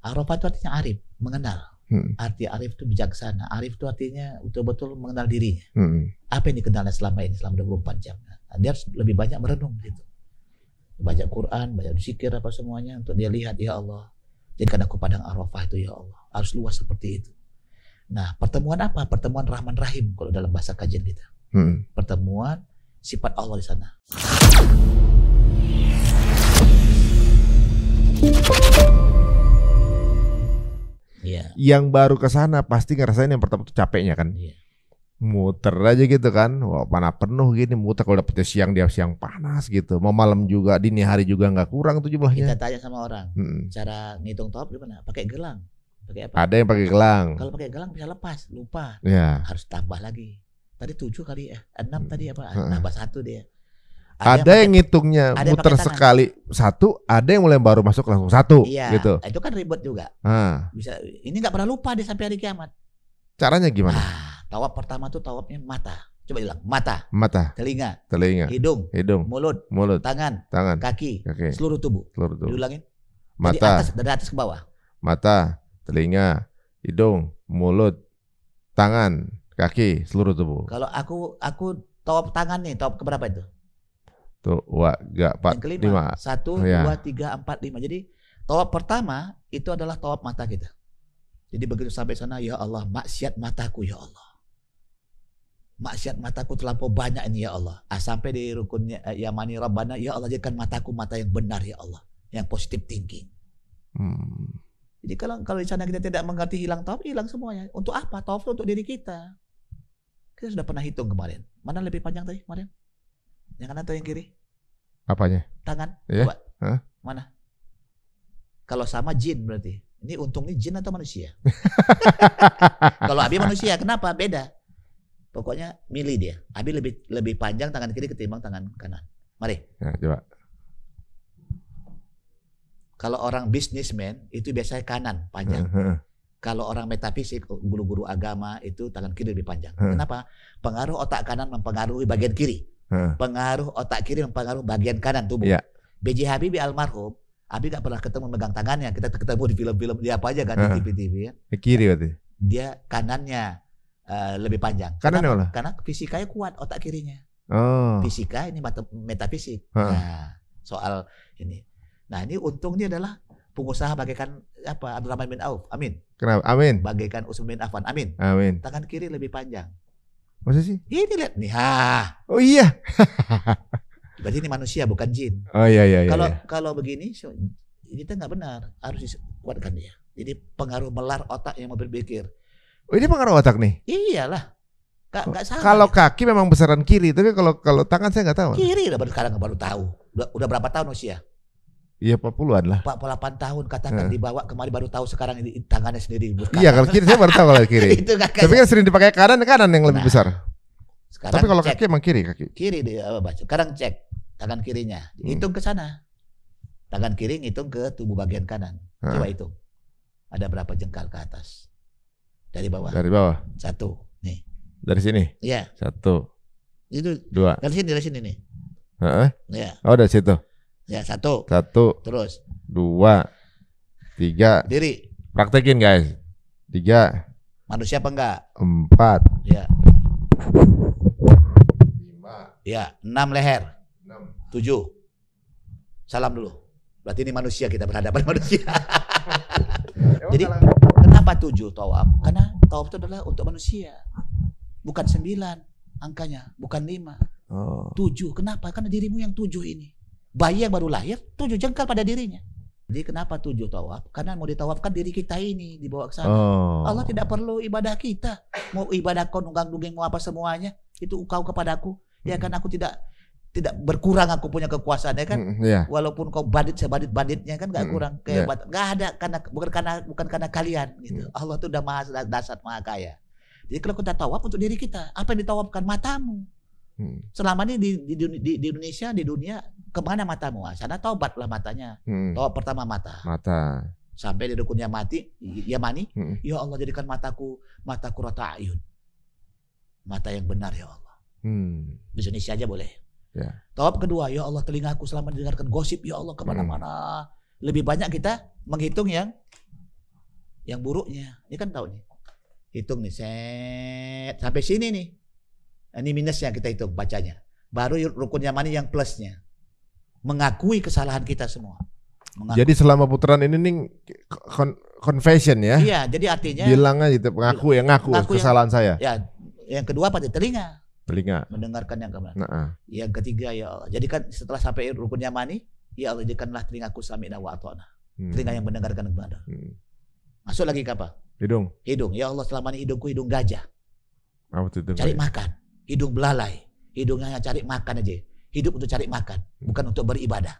Arafah itu artinya arif, mengenal. Arti arif itu bijaksana. Arif itu artinya betul-betul mengenal dirinya. Apa yang dikenalnya selama ini, selama 24 jam. Nah, dia harus lebih banyak merenung gitu. Baca Quran, baca zikir apa semuanya untuk dia lihat, ya Allah, jadikan aku padang Arafah itu ya Allah. Harus luas seperti itu. Nah, pertemuan apa? Pertemuan Rahman Rahim kalau dalam bahasa kajian kita. Pertemuan sifat Allah di sana. Yeah. Yang baru ke sana pasti ngerasain yang pertama tuh capeknya kan. Yeah. Muter aja gitu kan. Wah, panah penuh gini muter, kalau dapetnya siang dia siang panas gitu. Mau malam juga, dini hari juga nggak kurang tuh jumlahnya. Kita tanya sama orang, cara ngitung tawaf gimana? Pakai gelang. Pakai apa? Ada yang pakai gelang. Kalau pakai gelang bisa lepas, lupa. Yeah. Harus tambah lagi. Tadi 7 kali 6 tadi apa? Tambah 1 dia. Ada yang ngitungnya muter sekali 1, ada yang mulai baru masuk langsung 1 gitu. Itu kan ribet juga. Bisa, ini nggak pernah lupa dia sampai hari kiamat. Caranya gimana? Tawaf pertama tuh tawafnya mata. Coba bilang mata, telinga, hidung, mulut, tangan, kaki, seluruh tubuh. Diulangin. Mata, dari atas ke bawah. Mata, telinga, hidung, mulut, tangan, kaki, seluruh tubuh. Kalau aku tawaf tangan nih, tawaf keberapa itu? Tuh, 2, 4, 5. 1, 2, 3, 4, 5. Jadi tawaf pertama itu adalah tawaf mata kita. Jadi begitu sampai sana, ya Allah, maksiat mataku ya Allah. Maksiat mataku terlampau banyak ini ya Allah. Sampai di rukunnya Yamani Rabbana, ya Allah jadikan mataku mata yang benar ya Allah, yang positif thinking. Jadi kalau di sana kita tidak mengerti hilang tawaf, hilang semuanya. Untuk apa? Tawaf untuk diri kita. Kita sudah pernah hitung kemarin. Mana lebih panjang tadi kemarin? Yang kanan atau yang kiri? Apanya? Tangan. Yeah. Coba. Mana? Kalau sama jin berarti. Ini untungnya jin atau manusia? Kalau Abi manusia, kenapa? Beda. Pokoknya milih dia. Abi lebih panjang tangan kiri ketimbang tangan kanan. Mari. Ya, coba. Kalau orang bisnismen itu biasanya kanan panjang. Kalau orang metafisik, guru-guru agama itu tangan kiri lebih panjang. Kenapa? Pengaruh otak kanan mempengaruhi bagian kiri. Pengaruh otak kiri mempengaruhi bagian kanan tubuh. Yeah. B.J. Habibie almarhum, Abi gak pernah ketemu megang tangannya. Kita ketemu di film-film dia apa aja kan di TV-TV ya. Kiri berarti. Dia kanannya lebih panjang. Kanannya karena fisikanya kuat otak kirinya. Fisika ini metafisik. Nah, soal ini. Nah, ini untungnya adalah pengusaha bagaikan apa Abdurrahman bin Auf. Amin. Kenapa? Amin. Bagaikan Utsman bin Affan. Amin. Amin. Tangan kiri lebih panjang. Masa sih? Ini lihat nih. Oh iya. Berarti ini manusia bukan jin. Oh iya. Kalau begini kita nggak benar, harus dikuatkan dia. Jadi pengaruh melar otak yang mau berpikir. Oh ini pengaruh otak nih? Iyalah. Nggak salah. Kalau kaki memang besaran kiri, tapi kalau tangan saya nggak tahu. Kiri sekarang baru tahu. Udah berapa tahun usia? Iya 40-an lah. 48 tahun katakan dibawa kemari baru tahu sekarang ini tangannya sendiri. Iya kalau kiri saya baru tahu kalau kiri. Itu tapi kan sering dipakai kanan yang lebih besar. Tapi kalau kaki emang kiri. Kiri dia baca. Sekarang cek tangan kirinya. Hitung ke sana. Tangan kiri ngitung ke tubuh bagian kanan. Coba hitung. Ada berapa jengkal ke atas? Dari bawah. 1. Nih. Dari sini? Iya. 1. Itu 2. Dari sini nih. Ya. Oh dari situ. Ya 1. Terus 2. 3. Diri. Praktekin guys. 3. Manusia apa enggak? 4. Ya. 5. Ya. 6 leher. 6. 7. Salam dulu. Berarti ini manusia, kita berhadapan manusia. Jadi kenapa 7 tawaf? Karena tawaf itu adalah untuk manusia. Bukan 9 angkanya, bukan 5. 7. Kenapa? Karena dirimu yang 7 ini. Bayi yang baru lahir 7 jengkal pada dirinya. Jadi kenapa 7 tawaf? Karena mau ditawafkan diri kita ini dibawa ke sana. Allah tidak perlu ibadah kita. Mau ibadah kau nunggang-nungging mau apa semuanya itu kau kepadaku. Ya kan aku tidak berkurang aku punya kekuasaan ya kan. Walaupun kau badit sebadit-baditnya kan enggak kurang kehebat. Enggak ada bukan karena kalian gitu. Allah tuh udah maha dasar maha kaya. Jadi kalau kita tawaf untuk diri kita, apa yang ditawafkan? Matamu. Selama ini di Indonesia, di dunia, kemana matamu? Sana taubatlah matanya. Tawaf pertama mata. Sampai di rukunnya Yamani, ya Allah jadikan mataku rata ayun. Mata yang benar ya Allah. Di Indonesia aja boleh. Tawaf kedua, ya Allah telingaku selama mendengarkan gosip ya Allah kemana-mana. Lebih banyak kita menghitung yang Yang buruknya, ini kan tahu nih. Hitung nih, set sampai sini nih. Ini minusnya kita hitung bacanya. Baru rukun yamani yang plusnya. Mengakui kesalahan kita semua. Jadi selama putaran ini nih confession ya. Iya, jadi artinya bilang aja ngaku kesalahan saya. Ya, yang kedua apa? Telinga. Mendengarkan yang kemana. Yang ketiga ya Allah. Jadi kan setelah sampai rukun yamani, ya Allah jadikanlah telingaku sami'na wa ata'na. Telinga yang mendengarkan kepada. Masuk lagi ke apa? Hidung. Ya Allah selama ini hidungku hidung gajah. Cari makan. Hidung belalai. Hidungnya cari makan aja. Hidup untuk cari makan, bukan untuk beribadah.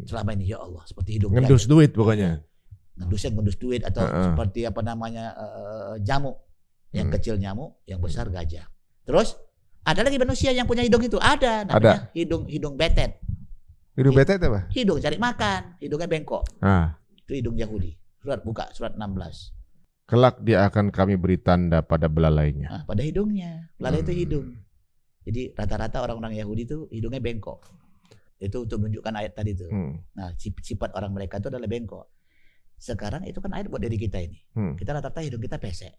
Selama ini ya Allah seperti hidung ngendus duit pokoknya. Ngendus duit atau seperti apa namanya jamuk. Yang kecil nyamuk, yang besar gajah. Terus ada lagi manusia yang punya hidung itu, ada namanya hidung betet. Hidung betet apa? Hidung cari makan, hidungnya bengkok. Itu hidung Yahudi. Buka surat 16. Kelak dia akan kami beri tanda pada belalainya. Pada hidungnya. Belalai itu hidung. Jadi rata-rata orang-orang Yahudi itu hidungnya bengkok. Itu untuk menunjukkan ayat tadi itu. Nah, sifat orang mereka itu adalah bengkok. Sekarang itu kan ayat buat diri kita ini. Kita rata-rata hidung kita pesek.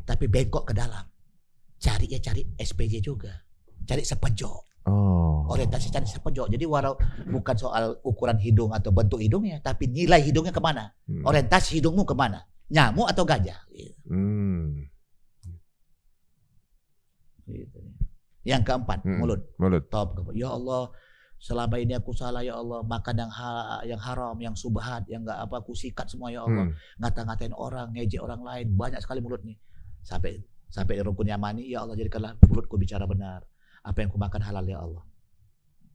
Tapi bengkok ke dalam. Cari SPJ juga. Cari sepejok. Orientasi cari sepejok. Jadi walau bukan soal ukuran hidung atau bentuk hidungnya, tapi nilai hidungnya kemana. Orientasi hidungmu kemana. Nyamuk atau gajah. Gitu. Yang keempat, mulut. Top. Ya Allah, selama ini aku salah ya Allah, makan yang haram, yang subhat, yang enggak apa aku sikat semua ya Allah. Ngata-ngatain orang, ngejek orang lain, banyak sekali mulut nih. Sampai rukun yamani, ya Allah jadikanlah mulutku bicara benar. Apa yang ku makan halal ya Allah.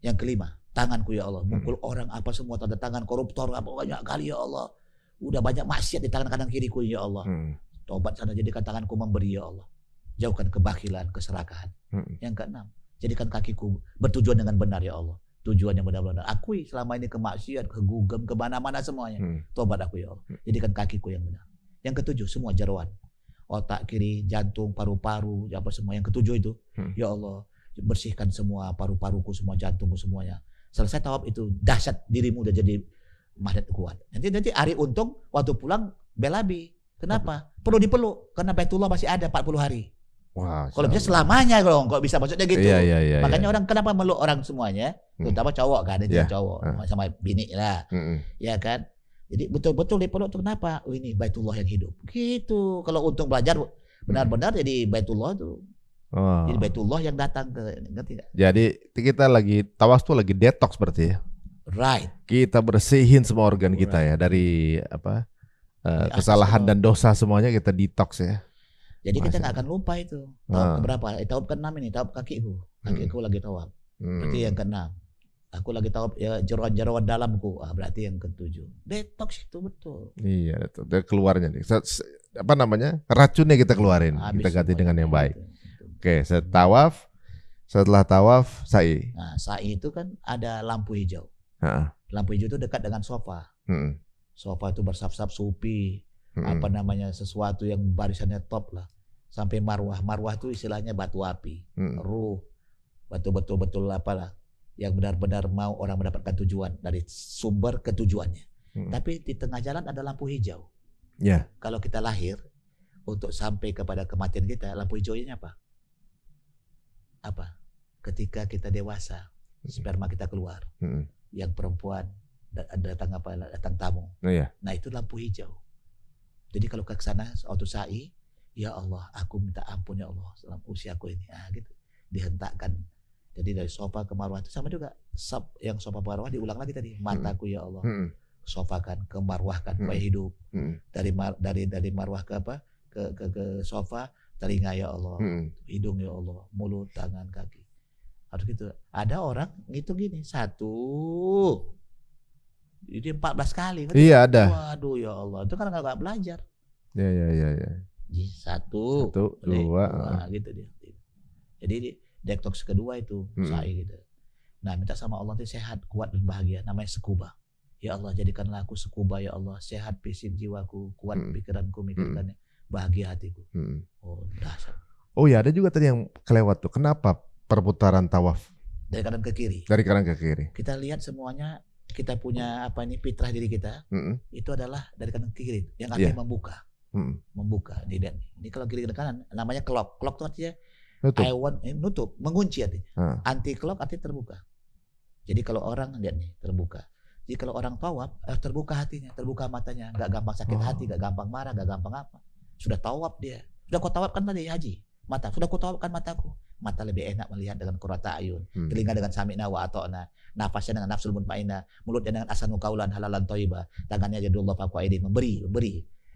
Yang kelima, tanganku ya Allah, mukul orang apa semua, tanda tangan koruptor apa banyak kali ya Allah. Udah banyak maksiat di tangan kanan kiriku ya Allah. Tobat sana jadikan tanganku memberi ya Allah. Jauhkan kebakilan, keserakahan. Yang keenam, jadikan kakiku bertujuan dengan benar ya Allah. Tujuan yang benar-benar. Akui selama ini kemaksiat, kegugem, kemana-mana semuanya. Tobat aku ya Allah. Jadikan kakiku yang benar. Yang ketujuh, semua jeroan. Otak kiri, jantung, paru-paru, apa semua. Yang ketujuh itu, ya Allah, bersihkan semua paru-paruku, semua jantungku semuanya. Selesai tawaf itu, dahsyat dirimu udah jadi magnet kuat. Nanti Ari Untung waktu pulang belabi. Kenapa? Perlu dipeluk karena Baitullah masih ada 40 hari. Wah, kalau bisa selamanya dong, kok bisa maksudnya gitu. Iya, makanya orang kenapa meluk orang semuanya, terutama cowok kan, itu cowok sama bini lah, ya kan. Jadi betul-betul dipeluk itu kenapa? Oh ini Baitullah yang hidup. Gitu. Kalau Untung belajar benar-benar jadi Baitullah itu. Jadi Baitullah yang datang ke, ngerti gak? Jadi kita lagi tawas tuh lagi detox berarti ya. Right. Kita bersihin semua organ kita ya dari apa? Kesalahan dan dosa semuanya kita detox ya. Jadi kita nggak akan lupa itu. Tawab keberapa? Tawab ke-6 ini, tawab kakiku. Kakiku lagi tawab. Berarti yang ke-6. Aku lagi tawab ya jeroan-jeroan dalamku. Berarti yang ke-7. Detox itu betul. Iya, betul. Keluarnya nih. Apa namanya? Racunnya kita keluarin. Kita ganti dengan yang baik. Oke, tawaf. Setelah tawaf, sa'i. Nah, sa'i itu kan ada lampu hijau. Lampu hijau itu dekat dengan sofa. Sofa itu bersaf-saf supi. Apa namanya, sesuatu yang barisannya top lah. Sampai marwah. Marwah itu istilahnya batu api. Ruh. Betul-betul apalah. Yang benar-benar mau orang mendapatkan tujuan. Dari sumber ke tujuannya. Tapi di tengah jalan ada lampu hijau. Kalau kita lahir, untuk sampai kepada kematian kita, lampu hijaunya apa? Apa? Ketika kita dewasa, sperma kita keluar. Yang perempuan datang tamu. Nah itu lampu hijau. Jadi kalau ke sana waktu sa'i, ya Allah, aku minta ampun ya Allah dalam usiaku ini. Gitu. Dihentakkan. Jadi dari sofa ke marwah itu sama juga. Yang sofa ke marwah diulang lagi tadi. Mataku ya Allah. Sofakan, ke marwahkan supaya hidup. Dari marwah ke apa? Ke sofa, telinga ya Allah. Hidung ya Allah. Mulut, tangan, kaki. Harus gitu. Ada orang ngitung gini. 1. Jadi 14 kali. Iya ada. Waduh ya Allah. Itu kan nggak belajar. Iya. 1, 2, gitu dia. Jadi detox kedua itu sa'i gitu. Nah minta sama Allah itu sehat, kuat dan bahagia. Namanya sekuba. Ya Allah jadikanlah aku sekuba ya Allah. Sehat fisik jiwaku, kuat pikiranku, mikirkannya, bahagia hatiku. Oh dahsyat. Oh ya ada juga tadi yang kelewat tuh. Kenapa perputaran tawaf? Dari kanan ke kiri. Dari kanan ke kiri. Kita lihat semuanya. Kita punya apa ini fitrah diri kita itu adalah dari kanan ke kiri yang artinya membuka. membuka. Ini kalau kiri kanan namanya clock. Clock itu artinya nutup, mengunci artinya. Anti clock artinya terbuka. Jadi kalau orang lihat nih terbuka. Jadi kalau orang tawaf terbuka hatinya, terbuka matanya, nggak gampang sakit hati, nggak gampang marah, nggak gampang apa. Sudah tawaf dia. Sudah kau tawaf kan tadi haji. Sudah kau tawaf kan mataku. Mata lebih enak melihat dengan qurrata ayun, telinga dengan sami'na wa ata'na, nafasnya dengan nafsul mutmainnah, mulutnya dengan asanu qaulan halalan thayyibah, tangannya jadullah faqwa aidi memberi,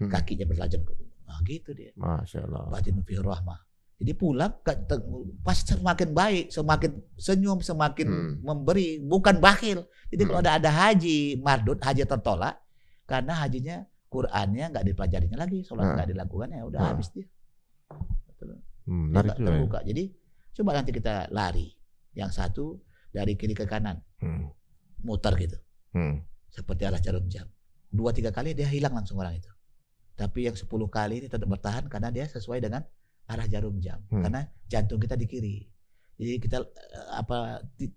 kakinya berlajam ke gitu dia. Masya Allah. Batin fi rahmah. Jadi pulang pasti semakin baik, semakin senyum, semakin memberi, bukan bakhil. Jadi kalau ada haji mardud, haji tertolak, karena hajinya Qur'annya nggak dipelajarinya lagi, sholat nggak dilakukan, ya udah habis dia. Terbuka. Jadi coba nanti kita lari, yang satu dari kiri ke kanan, muter gitu, seperti arah jarum jam. 2-3 kali dia hilang langsung orang itu. Tapi yang 10 kali ini tetap bertahan karena dia sesuai dengan arah jarum jam, karena jantung kita di kiri. Jadi kita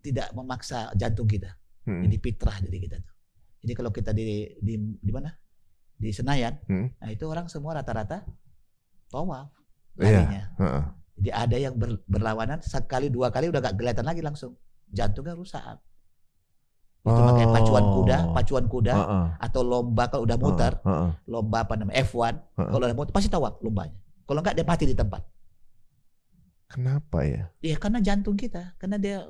tidak memaksa jantung kita. Jadi fitrah jadi kita tuh. Jadi kalau kita di mana? Di Senayan, nah itu orang semua rata-rata tawaf larinya. Jadi ada yang berlawanan sekali 2 kali udah gak kelihatan lagi langsung. Jantungnya rusak. Itu makanya pacuan kuda atau lomba kalau udah muter, lomba apa namanya F1, kalau udah muter pasti tawaf lombanya. Kalau enggak dia mati di tempat. Kenapa ya? Iya karena jantung kita, karena dia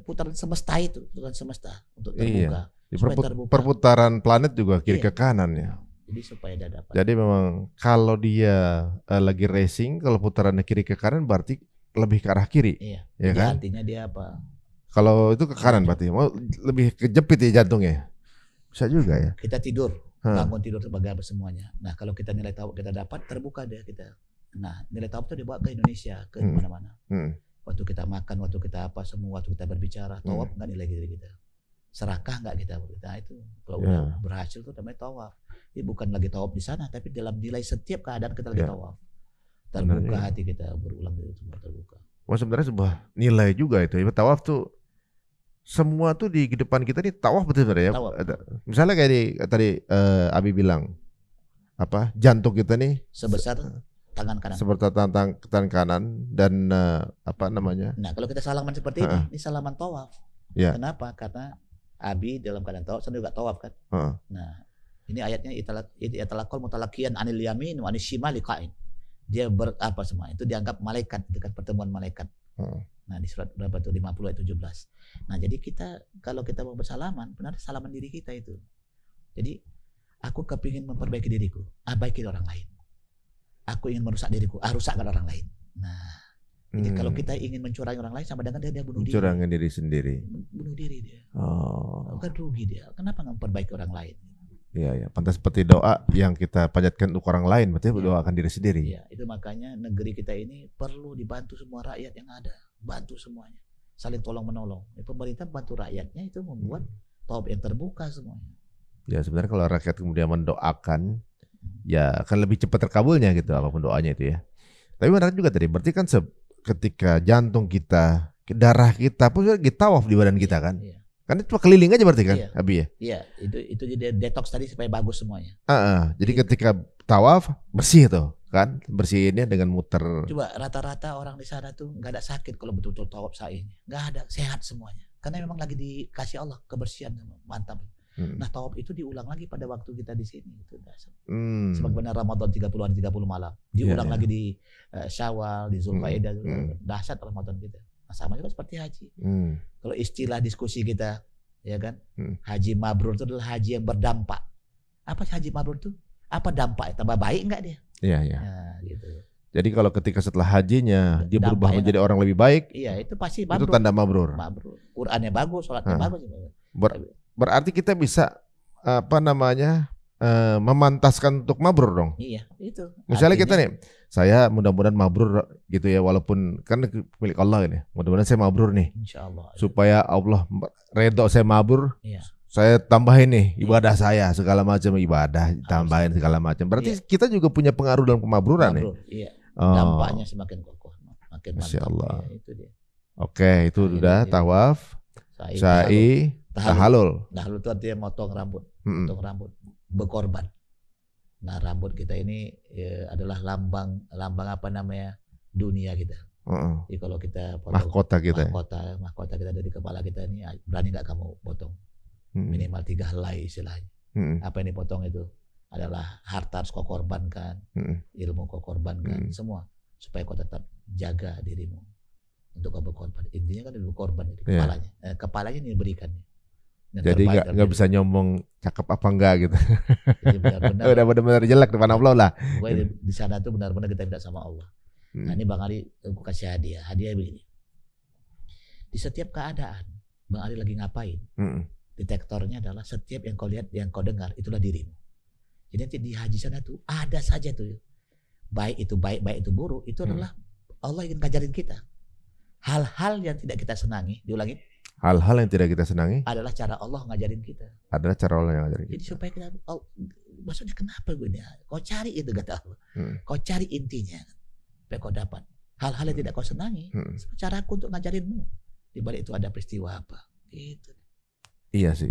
putaran semesta itu, putaran semesta untuk terbuka. Iya. Perputaran planet juga kiri ke kanan ya. Jadi supaya dia dapat. Jadi memang kalau dia lagi racing, kalau putarannya kiri ke kanan berarti lebih ke arah kiri. Iya. Ya kan? Artinya dia apa? Kalau itu ke kanan berarti mau lebih kejepit ya jantungnya. Bisa juga ya. Kita tidur, bangun tidur sebagai apa semuanya. Nah kalau kita nilai tawaf kita dapat, terbuka deh kita. Nah nilai tawaf itu dibawa ke Indonesia, ke mana-mana. Waktu kita makan, waktu kita apa semua, waktu kita berbicara, tawaf nggak nilai diri kita. Serakah nggak kita? Nah itu kalau udah berhasil tuh namanya tawaf. Ini bukan lagi tawaf di sana, tapi dalam nilai setiap keadaan kita lagi tawaf. Terbuka hati kita berulang itu semua terbuka. Wah sebenarnya sebuah nilai juga itu. Tawaf tuh semua tuh di depan kita nih tawaf betul ya. Misalnya kayak tadi Abi bilang apa jantung kita nih sebesar tangan kanan. Seperti tangan kanan dan apa namanya? Nah kalau kita salaman seperti ini salaman tawaf. Ya. Kenapa? Karena Abi dalam keadaan tawaf, saya juga tawaf kan. Nah ini ayatnya italakol mutalakian anil yamin wa anil shimali qa'in. Dia berapa semua itu dianggap malaikat, itu kan pertemuan malaikat. Nah di surat berapa tuh 50 ayat 17. Nah jadi kita kalau kita mau bersalaman benar salaman diri kita itu. Jadi aku kepingin memperbaiki diriku, baiki orang lain. Aku ingin merusak diriku, rusakkan orang lain. Nah jadi kalau kita ingin mencurangi orang lain sama dengan dia bunuh diri. Mencurangi diri sendiri. Bunuh diri dia. Kan rugi dia. Kenapa nggak memperbaiki orang lain? Iya, pantas seperti doa yang kita panjatkan untuk orang lain, berarti doakan diri sendiri. Iya, itu makanya negeri kita ini perlu dibantu semua rakyat yang ada, bantu semuanya, saling tolong menolong. Pemerintah bantu rakyatnya itu membuat tawaf yang terbuka semuanya. Ya sebenarnya kalau rakyat kemudian mendoakan, ya akan lebih cepat terkabulnya gitu apapun doanya itu ya. Tapi menarik juga tadi, berarti kan ketika jantung kita, darah kita pun lagi tawaf di badan kita kan. Iya. Kan itu keliling aja berarti kan, Abi ya? Iya, itu jadi detox tadi supaya bagus semuanya. Jadi ketika tawaf bersih tuh kan, bersihinnya dengan muter. Coba rata-rata orang di sana tuh nggak ada sakit kalau betul-betul tawaf sa'ihnya, nggak ada, sehat semuanya. Karena memang lagi dikasih Allah kebersihan, mantap. Nah tawaf itu diulang lagi pada waktu kita di sini itu dasar. Sebagaimana Ramadan 30 hari 30 malam, diulang lagi di Syawal, di Zulqa'dah, dahsyat Ramadan kita. Nah, sama juga seperti haji. Kalau istilah diskusi kita, ya kan, haji mabrur itu adalah haji yang berdampak. Apa sih haji mabrur itu? Apa dampaknya? Tambah baik enggak dia? Iya. Nah, gitu. Jadi kalau ketika setelah hajinya dia berubah menjadi orang lebih baik, iya itu pasti mabrur. Itu tanda mabrur. Qur'annya bagus, sholatnya bagus. Berarti kita bisa apa namanya? Memantaskan untuk mabrur dong. Iya, itu. Misalnya kita nih, saya mudah-mudahan mabrur gitu ya, walaupun kan milik Allah ini. Mudah-mudahan saya mabrur nih. Insyaallah. Supaya Allah redho saya mabrur. Iya. Saya tambahin nih ibadah saya, segala macam ibadah, tambahin segala macam. Berarti kita juga punya pengaruh dalam kemabruran nih. Iya. Dampaknya semakin kokoh, makin mantap. Masyaallah. Ya, itu dia. Oke, itu udah tawaf, sa'i, tahalul. Tahalul itu artinya motong rambut, berkorban. Nah, rambut kita ini adalah lambang apa namanya, dunia kita. Jadi kalau kita potong mahkota kita dari kepala kita ini, berani nggak kamu potong? Minimal 3 helai istilahnya. Apa yang dipotong itu adalah harta harus kau korbankan, ilmu kau korbankan, semua supaya kau tetap jaga dirimu untuk kau berkorban. Intinya kan dulu korban itu kepalanya. Kepalanya ini diberikan. Jadi nggak bisa nyombong cakep apa enggak gitu. Jadi benar-benar udah benar-benar jelek depan Allah lah. Pokoknya di sana tuh benar-benar kita minta sama Allah. Nah, ini Bang Ali aku kasih hadiah. Hadiah begini. Di setiap keadaan Bang Ali lagi ngapain? Detektornya adalah setiap yang kau lihat, yang kau dengar, itulah dirimu. Jadi nanti di haji sana tuh ada saja tuh, baik itu baik, baik itu buruk, itu adalah Allah ingin ngajarin kita. Hal-hal yang tidak kita senangi, diulangi. Hal-hal yang tidak kita senangi adalah cara Allah ngajarin kita. Adalah cara Allah yang ngajarin kita. Jadi supaya kita, maksudnya kenapa gue ini? Kau cari itu kata Allah. Kau cari intinya, supaya kau dapat. Hal-hal yang tidak kau senangi, caraku untuk ngajarinmu. Di balik itu ada peristiwa apa? Gitu. Iya sih.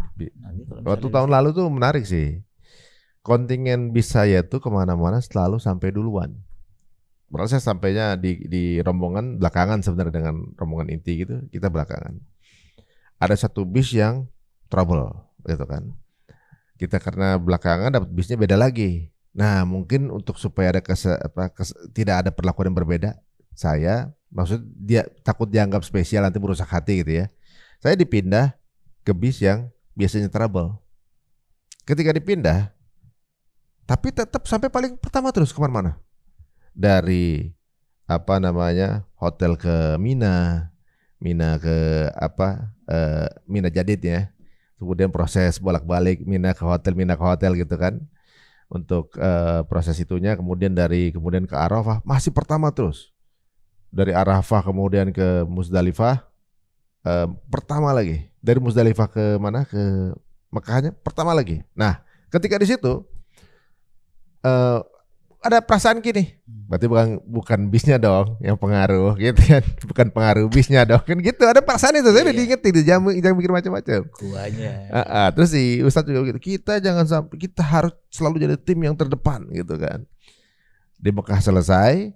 Waktu tahun lalu tuh menarik sih. Kontingen bis saya tuh kemana-mana selalu sampai duluan. Berarti saya sampainya di rombongan belakangan sebenarnya dengan rombongan inti gitu. Kita belakangan. Ada satu bis yang trouble gitu kan. Kita karena belakangan dapat bisnya beda lagi. Nah mungkin untuk supaya ada tidak ada perlakuan yang berbeda, saya maksud dia takut dianggap spesial nanti merusak hati gitu ya. Saya dipindah ke bis yang biasanya trouble. Ketika dipindah, tapi tetap sampai paling pertama terus kemana-mana. Dari hotel ke Mina ke Mina Jadid ya. Kemudian proses bolak-balik Mina ke hotel gitu kan. Untuk proses itunya kemudian ke Arafah masih pertama terus. Dari Arafah kemudian ke Musdalifah pertama lagi. Dari Musdalifah ke mana? Ke Mekahnya pertama lagi. Nah, ketika di situ ada perasaan gini, berarti bukan bisnya dong yang pengaruh gitu kan, bukan pengaruh bisnya dong kan gitu, ada perasaan itu. Saya udah diingetin, jangan mikir macam-macam. Terus si Ustadz juga gitu, kita harus selalu jadi tim yang terdepan gitu kan. Di Mekah selesai,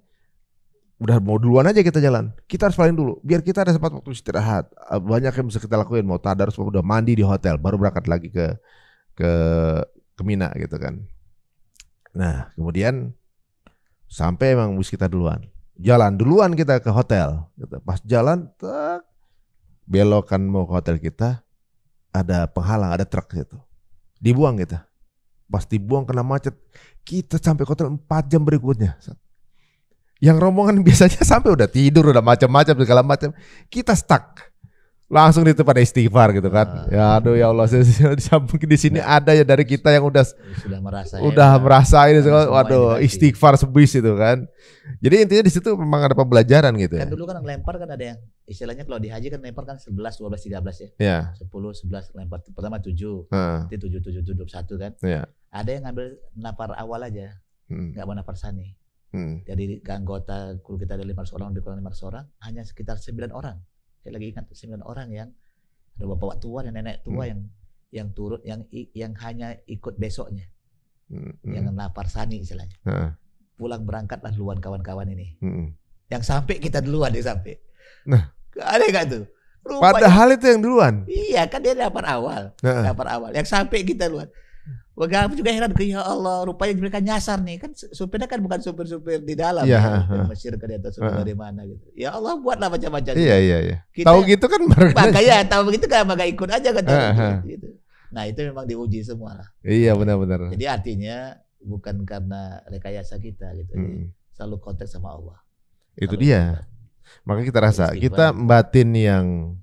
udah mau duluan aja kita jalan, kita harus paling dulu, biar kita ada sempat waktu istirahat. Banyak yang bisa kita lakuin, mau tadarus, udah mandi di hotel, baru berangkat lagi ke Mina gitu kan. Nah kemudian sampai emang bus kita duluan, jalan duluan kita ke hotel gitu. Pas jalan belokan mau ke hotel kita, ada penghalang, ada truk gitu, dibuang kita. Pas dibuang kena macet, kita sampai ke hotel 4 jam berikutnya. Yang rombongan biasanya sampai udah tidur, udah macam-macam segala macam, kita stuck. Langsung itu pada istighfar gitu kan. Ya aduh ya Allah, mungkin di sini ada ya dari kita yang udah merasain waduh istighfar sebis itu kan. Jadi intinya di situ memang ada pembelajaran gitu ya. Kan dulu kan lempar kan ada yang istilahnya kalau di haji kan lempar kan 11, 12, 13 ya. Iya. 10, 11 lempar pertama 7. Nanti 7 1 kan. Iya. Ada yang ngambil nafar awal aja. Enggak mau nafar sani. Jadi anggota kru kita ada 500 orang, lebih kurang 500 orang, hanya sekitar 9 orang. Saya lagi ingat 9 orang yang ada bapak tua dan nenek tua yang turut, yang hanya ikut besoknya, yang nafar sani istilahnya. Pulang berangkatlah duluan kawan-kawan ini. Yang sampai kita duluan dia sampai. Nah, ada nggak tuh? Rupanya, padahal itu yang duluan. Iya kan dia nafar awal, Yang sampai kita duluan. Wah, aku juga heran, ya Allah, rupanya mereka nyasar nih kan, supirnya kan bukan supir-supir di dalam, dari Mesir ke atas dari mana gitu. Ya Allah, buatlah macam-macam. Iya. Tahu gitu kan makanya tahu begitu kan maka ikut aja kan gitu. Nah, itu memang diuji semua lah. Iya, benar-benar. Jadi artinya bukan karena rekayasa kita gitu. Jadi selalu konteks sama Allah. Itu dia. Maka kita rasa kita batin yang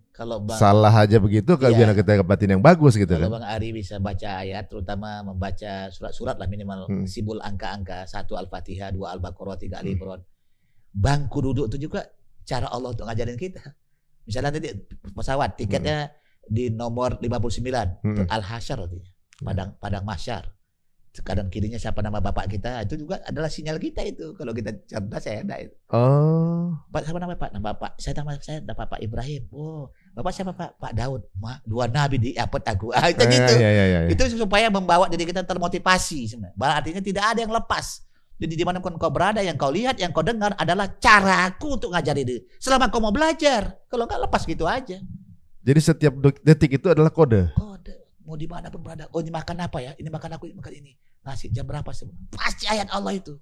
salah aja begitu, kalau kita batin yang bagus gitu kan. Kalau Bang Ari bisa baca ayat, terutama membaca surat-surat lah minimal, simbol angka-angka, 1 Al-Fatihah, 2 Al-Baqarah, 3 Ali Imran. Bangku duduk itu juga cara Allah untuk ngajarin kita. Misalnya tadi pesawat tiketnya di nomor 59 untuk Al-Hasyar artinya, padang mahsyar. Kanan kirinya siapa nama bapak kita, itu juga adalah sinyal kita itu. Kalau kita cerdas ya ada itu. Pak siapa nama Pak? Nama Bapak saya nama Bapak Ibrahim. Oh, Bapak siapa Pak? Pak Daud. Dua nabi diapet aku. Itu gitu. Iya. Itu supaya membawa diri kita termotivasi sebenarnya. Artinya tidak ada yang lepas. Jadi dimanapun kau berada, yang kau lihat, yang kau dengar adalah caraku untuk ngajari diri. Selama kau mau belajar, kalau enggak lepas gitu aja. Jadi setiap detik itu adalah kode. Kode. Mau dimanapun berada. Oh ini makan apa ya? Ini makan aku, ini makan ini. Nasi jam berapa sih? Pasti ayat Allah itu.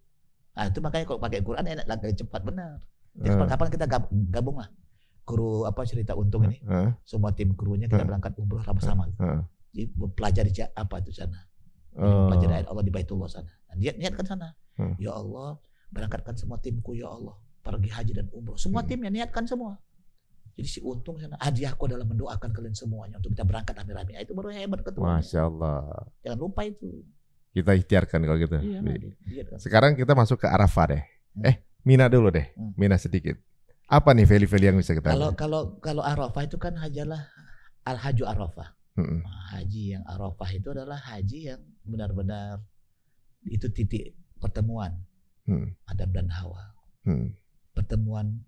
Nah itu makanya kalau pakai Quran enak lagi cepat benar. Jadi kapan kita gabung lah. Kru cerita untung ini, semua tim krunya kita berangkat umroh sama-sama. Jadi pelajari apa itu sana, pelajari ayat Allah di Baitullah sana. Nah, niatkan sana. Ya Allah, berangkatkan semua timku ya Allah pergi haji dan umroh. Semua timnya niatkan semua. Jadi si untung sana, hadiahku adalah mendoakan kalian semuanya untuk kita berangkat rame-rame. Itu baru hebat ketua. Masya Allah. Jangan lupa itu. Kita ikhtiarkan kalau gitu. Iya, sekarang kita masuk ke Arafah deh. Mina dulu deh. Mina sedikit. Apa nih value-value yang bisa kita lihat? Kalau Arafah itu kan hajalah Al-Haju Arafah. Haji yang Arafah itu adalah haji yang benar-benar itu titik pertemuan Adam dan Hawa. Pertemuan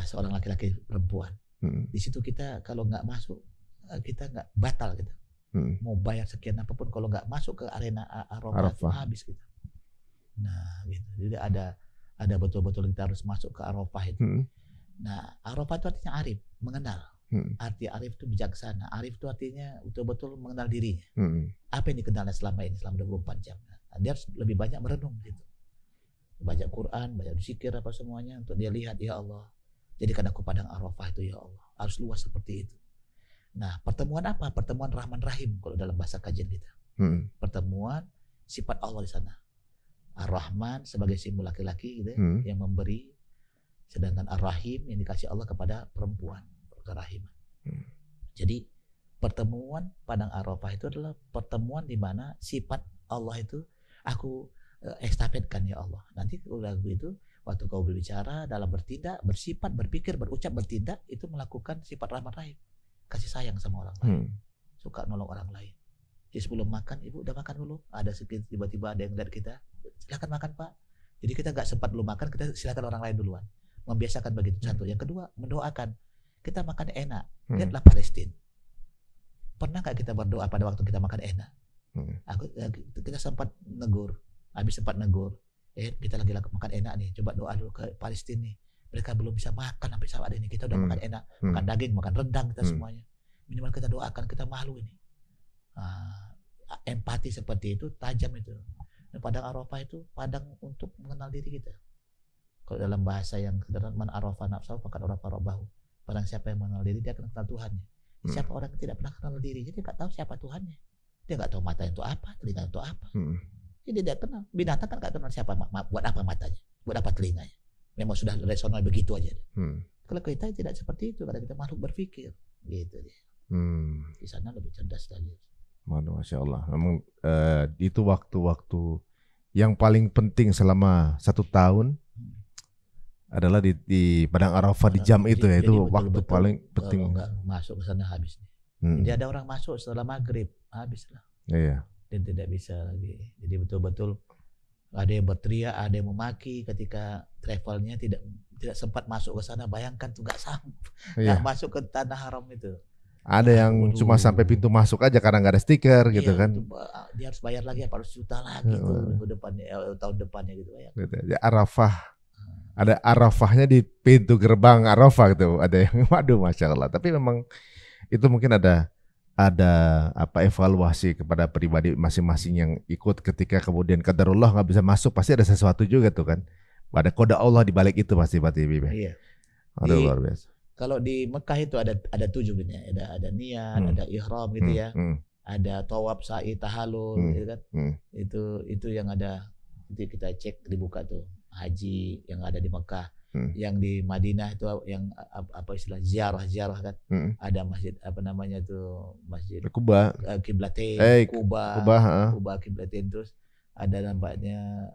seorang laki-laki perempuan. Di situ kita kalau nggak masuk kita nggak batal gitu. Mau bayar sekian apapun kalau nggak masuk ke arena Arafah habis kita. Nah gitu. Jadi ada betul-betul kita harus masuk ke Arafah itu. Nah, Arafah itu artinya arif, mengenal. Arti arif itu bijaksana. Arif itu artinya betul-betul mengenal dirinya. Apa yang dikenalnya selama ini, selama 24 jam. Nah, dia harus lebih banyak merenung gitu. Baca Quran, baca zikir apa semuanya untuk dia lihat, ya Allah. Jadikan aku padang Arafah itu ya Allah. Harus luas seperti itu. Nah, pertemuan apa? Pertemuan Rahman Rahim kalau dalam bahasa kajian kita. Pertemuan sifat Allah di sana. Ar-Rahman sebagai simbol laki-laki gitu yang memberi, sedangkan Ar-Rahim yang dikasih Allah kepada perempuan, kerahiman. Jadi pertemuan padang Arafah itu adalah pertemuan di mana sifat Allah itu aku estafetkan ya Allah. Nanti udah itu waktu kau berbicara dalam bertindak, bersifat, berpikir, berucap, bertindak itu melakukan sifat Rahman Rahim, kasih sayang sama orang lain, suka nolong orang lain. Jadi sebelum makan, ibu udah makan dulu. Ada sedikit tiba-tiba ada yang lihat kita, silakan makan Pak. Jadi kita nggak sempat belum makan, kita silakan orang lain duluan. Membiasakan begitu satu. Yang kedua, mendoakan. Kita makan enak. Lihatlah Palestina. Pernah nggak kita berdoa pada waktu kita makan enak? Kita sempat negur. Habis sempat negur. Kita lagi makan enak nih. Coba doa dulu ke Palestina nih. Mereka belum bisa makan sampai saat ini. Kita udah makan enak, makan daging, makan rendang kita semuanya. Minimal kita doakan, kita malu ini. Empati seperti itu tajam itu. Padang Arafah itu padang untuk mengenal diri kita. Kalau dalam bahasa yang sederhana, man arafa nafsahu faqad arafa rabbahu. Barang siapa yang mengenal diri dia akan kenal Tuhannya. Siapa orang yang tidak pernah kenal diri, dia nggak tahu siapa Tuhannya. Dia nggak tahu mata itu apa, telinga itu apa. Jadi dia kenal. Binatang kan nggak kenal siapa, buat apa matanya, buat apa telinganya. Memang sudah rasional begitu aja. Kalau kita tidak seperti itu, karena kita makhluk berpikir, gitu dia. Di sana lebih cerdas lagi. Masya Allah. Memang itu waktu-waktu yang paling penting selama 1 tahun adalah di Padang Arafah di jam itu ya. Itu waktu paling penting. Kalau nggak masuk ke sana habis. Jadi ada orang masuk setelah maghrib habis lah. Iya. Dan tidak bisa lagi. Jadi betul-betul ada yang berteriak, ada yang memaki ketika travelnya tidak sempat masuk ke sana. Bayangkan tuh nggak sanggup nggak masuk ke tanah haram itu. Ada yang cuma sampai pintu masuk aja karena nggak ada stiker gitu kan. Dia harus bayar lagi 400 juta lagi tuh minggu depannya, tahun depannya gitu ya. Ya, Arafah. Ada Arafahnya di pintu gerbang Arafah gitu. Ada yang waduh Masya Allah. Tapi memang itu mungkin ada evaluasi kepada pribadi masing-masing yang ikut ketika kemudian qadarullah nggak bisa masuk, pasti ada sesuatu juga tuh kan. Ada kode Allah di balik itu pasti Bibi. Iya. Aduh luar biasa. Kalau di Mekah itu ada 7 gitu ya. Ada niat, ada ihram gitu ya. Ada tawaf, sa'i, tahallul gitu kan. Itu yang ada. Nanti kita cek dibuka tuh. Haji yang ada di Mekah. Yang di Madinah itu yang apa istilah ziarah kan. Ada masjid apa namanya tuh, masjid Kuba, Qiblatain, Kuba Qiblatain, terus ada nampaknya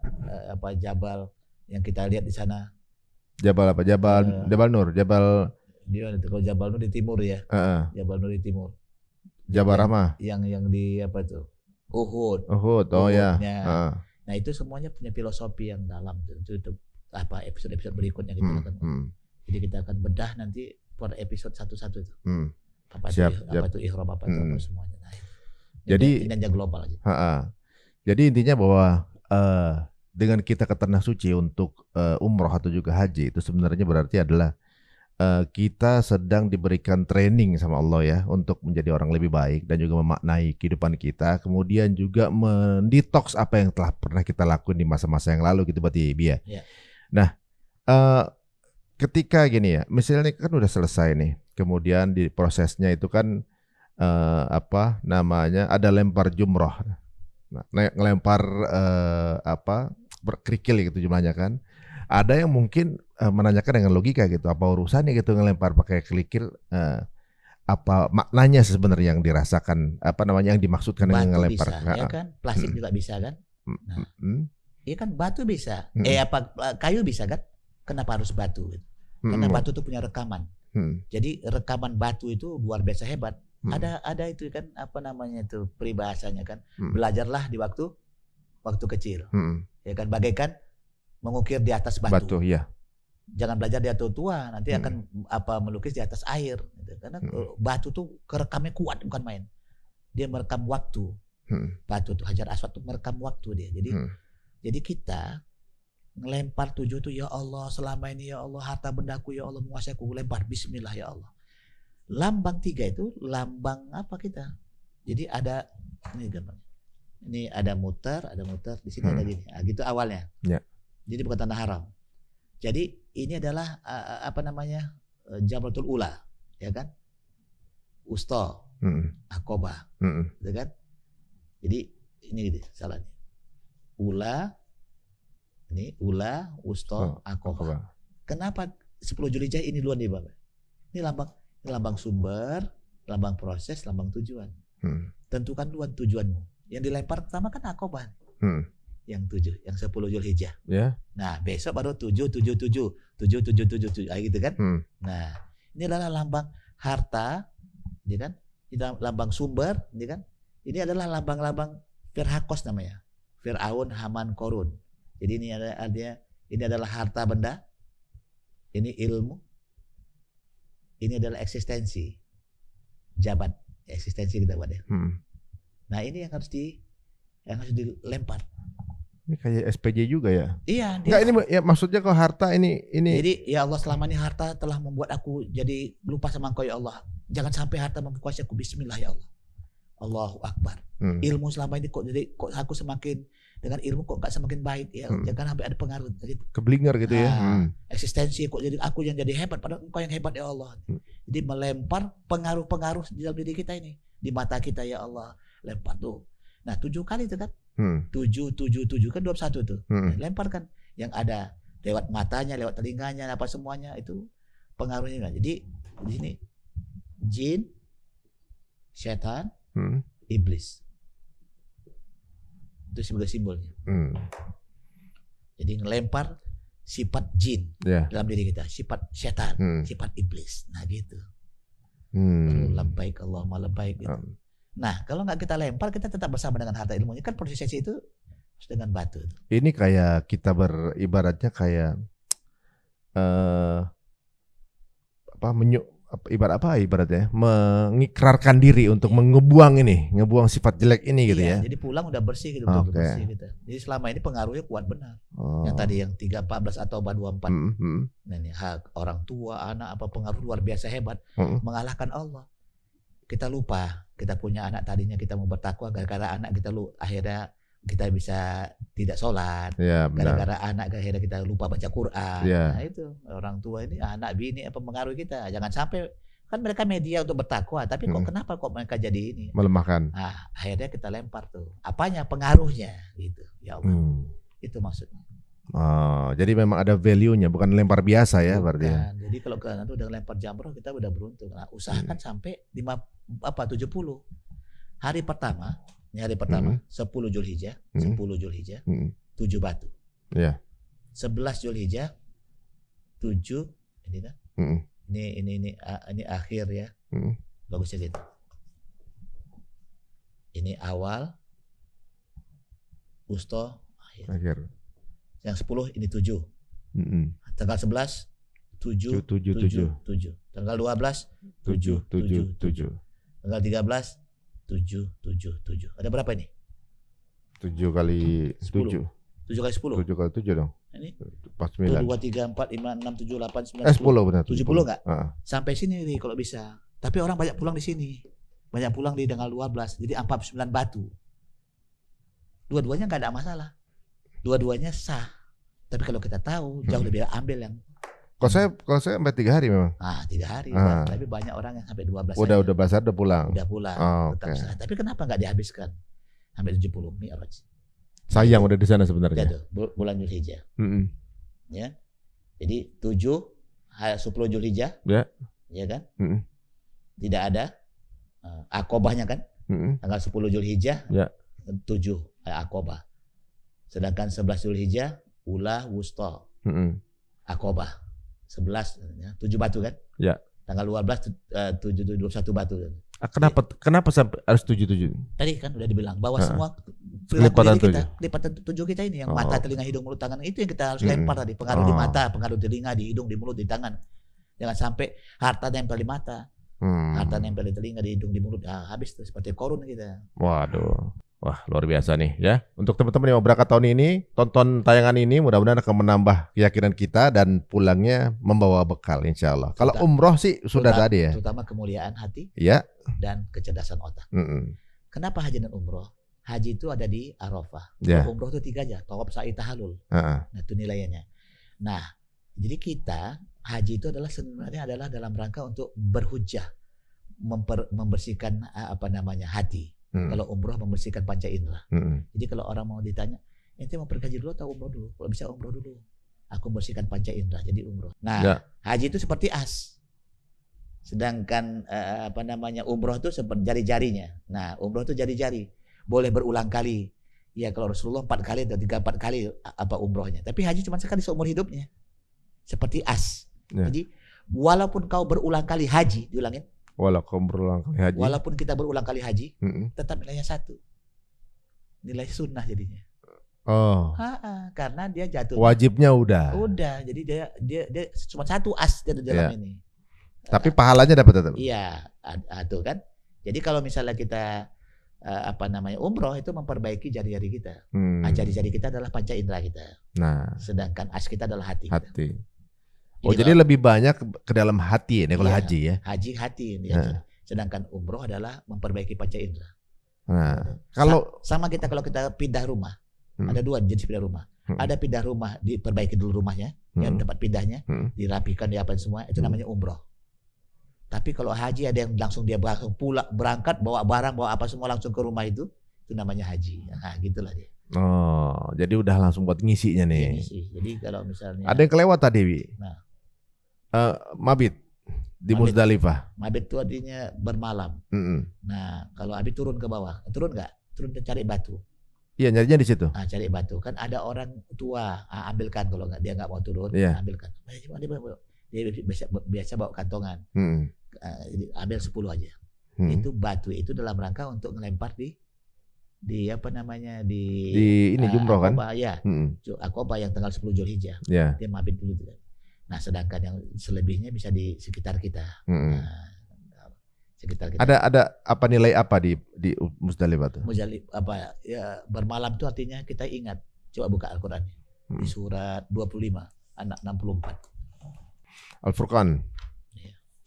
Jabal yang kita lihat di sana. Jabal apa? Jabal Nur, di mana tuh? Kalau Jabal Nur di timur ya. Jabal Nur di timur. Jabal Rahmah. Yang di apa tuh? Uhud. Oh ya. Nah itu semuanya punya filosofi yang dalam. Itu apa episode berikutnya kita akan. Jadi kita akan bedah nanti per episode satu-satu itu. Apa Siap, itu, apa itu ihram, apa itu apa semuanya. Nah, jadi ini global aja. Jadi intinya bahwa dengan kita ke tanah suci untuk umroh atau juga haji itu sebenarnya berarti adalah kita sedang diberikan training sama Allah ya untuk menjadi orang lebih baik dan juga memaknai kehidupan kita, kemudian juga mendetoks apa yang telah pernah kita lakukan di masa-masa yang lalu gitu berarti Bia. Yeah. Nah, ketika gini ya, misalnya kan udah selesai nih, kemudian di prosesnya itu kan apa namanya ada lempar jumroh, nah, ngelempar berkerikil gitu jumlahnya kan. Ada yang mungkin menanyakan dengan logika gitu, apa urusannya gitu ngelempar pakai kerikil, apa maknanya sebenarnya yang dirasakan, apa namanya yang dimaksudkan batu dengan ngelempar? Bisa, ya kan? Plastik juga bisa kan? Nah, iya kan batu bisa, kayu bisa kan? Kenapa harus batu? Karena batu itu punya rekaman. Jadi rekaman batu itu luar biasa hebat. Ada itu kan apa namanya itu peribahasanya kan? Belajarlah di waktu kecil, ya kan? Bagaikan mengukir di atas batu. Ya. Jangan belajar di atas tua, nanti akan melukis di atas air. Gitu. Karena batu tuh kerekamnya kuat, bukan main. Dia merekam waktu. Batu tuh Hajar Aswad tuh merekam waktu dia. Jadi kita ngelempar 7 tuh, ya Allah selama ini ya Allah harta bendaku ya Allah menguasaiku, lempar Bismillah ya Allah. Lambang 3 itu lambang apa kita? Jadi ada ini gambar. Ini ada muter di sini ada gini. Nah, gitu awalnya. Ya. Jadi bukan tanah haram. Jadi ini adalah apa namanya Jamratul Ula, ya kan? Usta, Aqabah, gitu kan? Jadi ini gitu salahnya. Ula, ini Ula, Usta, Aqabah. Kenapa 10 Zulhijjah ini duluan nih Bapak? Ini lambang sumber, lambang proses, lambang tujuan. Tentukan duluan tujuanmu. Yang dilempar pertama kan Aqabah. Yang 7, yang 10 Zulhijjah. Yeah. Nah, besok baru 7 gitu kan. Nah, ini adalah lambang harta, ya kan? Ini lambang sumber, ya kan? Ini adalah lambang-lambang Firhakos namanya. Fir'aun, Haman, Korun. Jadi ini artinya ini adalah harta benda. Ini ilmu. Ini adalah eksistensi. Jabat, eksistensi kita buat ya. Nah, ini yang harus dilempar. Ini kayak SPJ juga ya? Iya. Enggak, ini ya maksudnya kalau harta ini. Jadi ya Allah selama ini harta telah membuat aku jadi lupa sama Engkau ya Allah. Jangan sampai harta memperkuasa aku. Bismillah ya Allah. Allahu Akbar. Ilmu selama ini kok aku semakin dengan ilmu kok gak semakin baik ya. Jangan sampai ada pengaruh. Jadi, keblinger gitu ya. Eksistensi kok jadi aku yang jadi hebat padahal Engkau yang hebat ya Allah. Jadi melempar pengaruh-pengaruh di dalam diri kita ini. Di mata kita ya Allah. Lempar tuh. Nah 7 kali itu kan. 7 kan 21 tuh. Lempar kan yang ada lewat matanya, lewat telinganya, apa semuanya itu pengaruhnya kan. Jadi di sini jin, setan, iblis. Itu sebagai simbolnya. Jadi ngelempar sifat jin dalam diri kita, sifat setan, sifat iblis. Nah gitu. Labbaik Allahumma labbaik gitu. Nah, kalau nggak kita lempar, kita tetap bersama dengan harta ilmunya. Kan prosesnya itu dengan batu. Ini kayak kita beribaratnya kayak ibaratnya mengikrarkan diri untuk ngebuang sifat jelek ini gitu ya. Jadi pulang udah bersih gitu, bersih gitu. Jadi selama ini pengaruhnya kuat benar. Yang tadi yang 314 atau 24. Nah ini hak orang tua, anak apa pengaruh luar biasa hebat mengalahkan Allah. Kita lupa kita punya anak, tadinya kita mau bertakwa gara-gara anak kita akhirnya kita bisa tidak sholat, gara-gara anak akhirnya kita lupa baca Quran. Nah itu orang tua ini anak bini apa pengaruh kita. Jangan sampai kan mereka media untuk bertakwa, tapi kenapa mereka jadi ini melemahkan. Nah akhirnya kita lempar tuh apanya pengaruhnya gitu ya Allah. Itu maksudnya. Oh, jadi memang ada value-nya, bukan lempar biasa ya berarti. Jadi kalau kalian udah lempar jamroh kita udah beruntung. Nah, usahakan sampai 70 hari pertama. Ini hari pertama 10 Zulhijjah, 10 Zulhijjah, 7 batu. 11 Zulhijjah 7 ini kan. Ini akhir ya. Bagusnya gitu. Ini awal, wusta, akhir. Yang 10 ini 7. Tanggal 11 7 7 7 7 7. Tanggal 12 7 7 7. Tanggal 13 7 7 7. Ada berapa ini? 7 kali 7. 7 kali 10. 7 kali 7 dong. Ini Pas 2 9. 3 4 5 6 7 8 9 10 benar. 70 enggak? Sampai sini nih kalau bisa. Tapi orang banyak pulang di sini. Banyak pulang di tanggal 12. Jadi 49 batu. Dua-duanya enggak ada masalah. Dua-duanya sah. Tapi kalau kita tahu jauh lebih ambil yang Kalau saya sampai 3 hari memang. 3 hari. Tapi banyak orang yang sampai 12 Udah aja. basah udah pulang. Udah pulang. Tetap sah. Tapi kenapa enggak dihabiskan sampai 70 Mi'raj? Sayang udah di sana sebenarnya. Jatuh, bulan Zulhijjah. Ya. Jadi 10 Zulhijjah. Ya. Ya kan? Tidak ada Aqobahnya kan? Tanggal 10 Zulhijjah. Ya. 7 Aqobah. Sedangkan 11 Zulhijjah Ula Wusta. Aqobah. 11 ya, 7 batu kan? Ya. Tanggal 12 21 batu. Kenapa sampai harus 7 Tadi kan udah dibilang bahwa semua kelipatan kita, kelipatan 7 kita ini yang mata, telinga, hidung, mulut, tangan itu yang kita harus lempar tadi. Pengaruh di mata, pengaruh di telinga, di hidung, di mulut, di tangan. Jangan sampai harta nempel di mata. Harta nempel di telinga, di hidung, di mulut, habis tuh seperti korun kita. Waduh. Wah, luar biasa nih ya. Untuk teman-teman yang mau berangkat tahun ini, tonton tayangan ini, mudah-mudahan akan menambah keyakinan kita dan pulangnya membawa bekal insya Allah. Kalau umroh sih sudah tadi ya. Terutama kemuliaan hati ya. Dan kecerdasan otak. Kenapa haji dan umroh? Haji itu ada di Arafah. Umroh itu 3 aja, tawaf, sa'i, tahallul. Nah, itu nilainya. Nah, jadi kita haji itu adalah sebenarnya dalam rangka untuk berhujjah, membersihkan hati. Kalau umroh membersihkan panca indera. Jadi kalau orang mau ditanya, ente mau pergi haji dulu atau umroh dulu? Kalau bisa umroh dulu. Aku membersihkan panca indera, jadi umroh. Nah, haji itu seperti as. Sedangkan umroh itu seperti jari-jarinya. Nah, umroh itu jari-jari. Boleh berulang kali. Ya kalau Rasulullah 4 kali atau 3-4 kali umrohnya. Tapi haji cuma sekali seumur hidupnya. Seperti as. Jadi walaupun kau berulang kali haji, diulangin. Walaupun kita berulang kali haji, tetap nilainya 1. Nilai sunnah jadinya. Karena dia jatuh. Wajibnya udah. Jadi dia cuma 1 as di dalam ini. Tapi pahalanya dapat tetap. Iya, itu kan. Jadi kalau misalnya kita umroh itu memperbaiki jari-jari kita. Jari-jari kita adalah panca indera kita. Nah, sedangkan as kita adalah hati. Jadi lebih banyak ke dalam hati ya kalau haji ya. Haji hati ya. Sedangkan umroh adalah memperbaiki panca indera. Nah, kalau sama kita kalau kita pindah rumah, ada 2 jenis pindah rumah. Ada pindah rumah diperbaiki dulu rumahnya, yang tempat pindahnya, dirapikan, diapain semua, itu namanya umroh. Tapi kalau haji ada yang langsung dia pulang berangkat bawa barang bawa apa semua langsung ke rumah itu namanya haji. Nah, gitulah dia. Jadi udah langsung buat ngisinya nih. Jadi kalau misalnya ada yang kelewat tadi, Wi. Mabit di Muzdalifah. Mabit itu artinya bermalam. Nah, kalau Abi turun ke bawah, turun nggak? Turun cari batu. Iya, nyarinya di situ. Cari batu. Kan ada orang tua, ambilkan kalau nggak dia nggak mau turun, ambilkan. Dia biasa bawa kantongan. Ambil 10 aja. Itu batu itu dalam rangka untuk ngelempar di ini jumroh kan? Aqobah yang tanggal 10 Zulhijjah. Dia mabit dulu tuh. Nah, sedangkan yang selebihnya bisa di sekitar kita. Sekitar kita. Ada apa nilai apa di Muzdalifah tuh? Bermalam itu artinya kita ingat. Coba buka Al-Qur'an. Di surat 25 ayat 64. Al-Furqan.